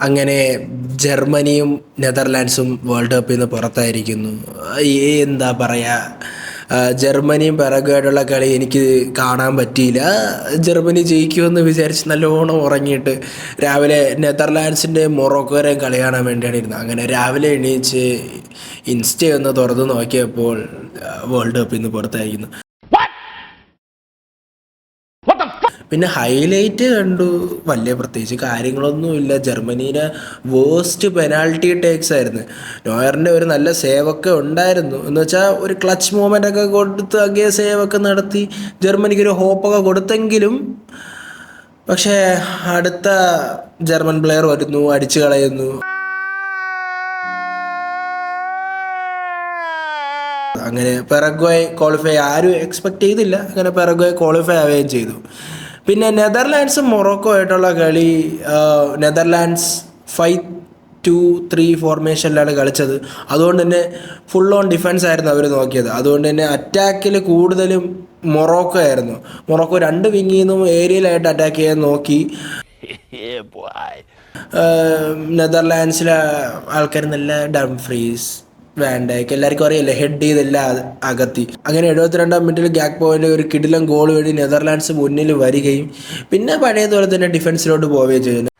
അങ്ങനെ ജർമ്മനിയും നെതർലാൻഡ്സും വേൾഡ് കപ്പിൽ നിന്ന് പുറത്തായിരിക്കുന്നു. എന്താ പറയുക, ജർമ്മനിയും പിറകുമായിട്ടുള്ള കളി എനിക്ക് കാണാൻ പറ്റിയില്ല. ജർമ്മനി ജയിക്കുമെന്ന് വിചാരിച്ച് നല്ലോണം ഉറങ്ങിയിട്ട് രാവിലെ നെതർലാൻഡ്സിൻ്റെയും മൊറോക്കോയുടെയും കളി കാണാൻ വേണ്ടിയാണ് ഇരുന്നത്. അങ്ങനെ രാവിലെ എണീച്ച് ഇൻസ്റ്റ ഒന്ന് തുറന്ന് നോക്കിയപ്പോൾ വേൾഡ് കപ്പിൽ നിന്ന് പുറത്തായിരിക്കുന്നു. പിന്നെ ഹൈലൈറ്റ് കണ്ടു, വലിയ പ്രത്യേകിച്ച് കാര്യങ്ങളൊന്നുമില്ല. ജർമ്മനിയുടെ വേസ്റ്റ് പെനാൽറ്റി ടേക്സ് ആയിരുന്നു. നോയറിൻ്റെ ഒരു നല്ല സേവൊക്കെ ഉണ്ടായിരുന്നു, എന്ന് വെച്ചാൽ ഒരു ക്ലച്ച് മൂവ്മെൻ്റ് ഒക്കെ കൊടുത്ത് അഗേ സേവൊക്കെ നടത്തി ജർമ്മനിക്കൊരു ഹോപ്പൊക്കെ കൊടുത്തെങ്കിലും പക്ഷേ അടുത്ത ജർമ്മൻ പ്ലെയർ വരുന്നു, അടിച്ചു കളയുന്നു. അങ്ങനെ പെറഗ്വേ ക്വാളിഫൈ ആരും എക്സ്പെക്ട് ചെയ്തില്ല. അങ്ങനെ പെറഗ്വേ ക്വാളിഫൈ ആവുകയും ചെയ്തു. പിന്നെ നെതർലാൻഡ്സും മൊറോക്കോ ആയിട്ടുള്ള കളി, നെതർലാൻഡ്സ് 5-2-3 ഫോർമേഷനിലാണ് കളിച്ചത്. അതുകൊണ്ട് തന്നെ ഫുൾ ഓൺ ഡിഫൻസ് ആയിരുന്നു അവർ നോക്കിയത്. അതുകൊണ്ട് തന്നെ അറ്റാക്കിൽ കൂടുതലും മൊറോക്കോ ആയിരുന്നു. മൊറോക്കോ 2 വിങ്ങിൽ നിന്നും ഏരിയയിലായിട്ട് അറ്റാക്ക് ചെയ്യാൻ നോക്കി. നെതർലാൻഡ്സിലെ ആൾക്കാർ നല്ല ഡംഫ്രീസ്, വാൻഡൈക്ക് എല്ലാവർക്കും അറിയില്ല, ഹെഡ് ചെയ്തെല്ലാം അകത്തി. അങ്ങനെ 72-ാം മിനിറ്റിൽ ഗ്യാക് പോയിന്റ് ഒരു കിടിലം ഗോൾ വഴി നെതർലാൻഡ്സ് മുന്നിൽ വരികയും പിന്നെ പഴയതുപോലെ തന്നെ ഡിഫൻസിലോട്ട് പോവുകയും ചെയ്യുന്നു.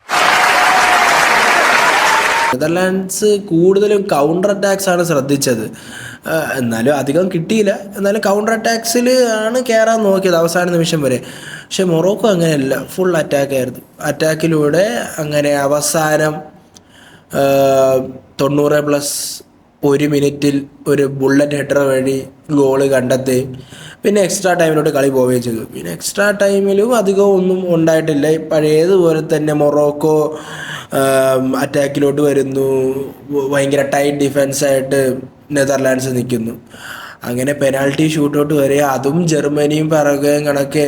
നെതർലാൻഡ്സ് കൂടുതലും കൗണ്ടർ അറ്റാക്സ് ആണ് ശ്രദ്ധിച്ചത്. എന്നാലും അധികം കിട്ടിയില്ല. എന്നാലും കൗണ്ടർ അറ്റാക്സിൽ ആണ് കയറാൻ നോക്കിയത് അവസാന നിമിഷം വരെ. പക്ഷെ മൊറോക്കോ അങ്ങനെയല്ല, ഫുൾ അറ്റാക്കായിരുന്നു. അറ്റാക്കിലൂടെ അങ്ങനെ അവസാനം 90+1 മിനിറ്റിൽ ഒരു ബുള്ളറ്റ് ഹെഡർ വഴി ഗോള് കണ്ടെത്തുകയും പിന്നെ എക്സ്ട്രാ ടൈമിലോട്ട് കളി പോവുകയും ചെയ്തു. പിന്നെ എക്സ്ട്രാ ടൈമിലും അധികം ഒന്നും ഉണ്ടായിട്ടില്ല. പഴയതുപോലെ തന്നെ മൊറോക്കോ അറ്റാക്കിലോട്ട് വരുന്നു, ഭയങ്കര ടൈറ്റ് ഡിഫൻസായിട്ട് നെതർലാൻഡ്സ് നിൽക്കുന്നു. അങ്ങനെ പെനാൽറ്റി ഷൂട്ടൗട്ട് വരെ, അതും ജർമ്മനിയും പിറകുകയും കണക്ക്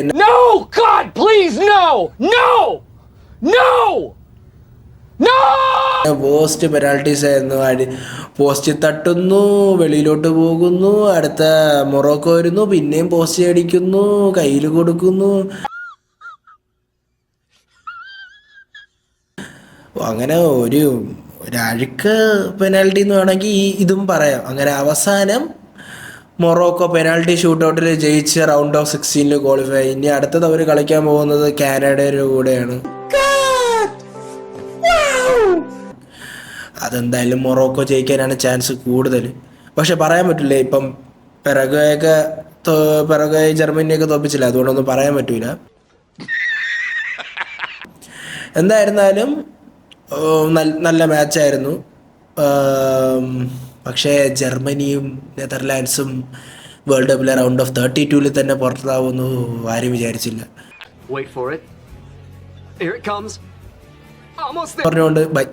പോസ്റ്റ് പെനാൽറ്റീസ് ആയിരുന്നു. പോസ്റ്റ് തട്ടുന്നു, വെളിയിലോട്ട് പോകുന്നു, അടുത്ത മൊറോക്കോ വരുന്നു, പിന്നെയും പോസ്റ്റ് അടിക്കുന്നു, കയ്യിൽ കൊടുക്കുന്നു. അങ്ങനെ ഒരഴുക്ക് പെനാൽറ്റി എന്ന് വേണമെങ്കിൽ ഇതും പറയാം. അങ്ങനെ അവസാനം മൊറോക്കോ പെനാൽറ്റി ഷൂട്ടൗട്ടിൽ ജയിച്ച് റൗണ്ട് ഓഫ് 16 ക്വാളിഫൈ. ഇനി അടുത്തത് അവർ കളിക്കാൻ പോകുന്നത് കാനഡയുടെ കൂടെയാണ്. അതെന്തായാലും മൊറോക്കോ ജയിക്കാനാണ് ചാൻസ് കൂടുതൽ. പക്ഷെ പറയാൻ പറ്റില്ല, ഇപ്പം പിറകെ ജർമ്മനിയൊക്കെ തോപ്പിച്ചില്ല, അതുകൊണ്ടൊന്നും പറയാൻ പറ്റൂല. എന്തായിരുന്നാലും നല്ല മാച്ചായിരുന്നു. പക്ഷേ ജർമ്മനിയും നെതർലാൻഡ്സും വേൾഡ് കപ്പിലെ റൗണ്ട് ഓഫ് 32 തന്നെ പുറത്താവുന്നു ആരും വിചാരിച്ചില്ല. പറഞ്ഞുകൊണ്ട് ബൈ.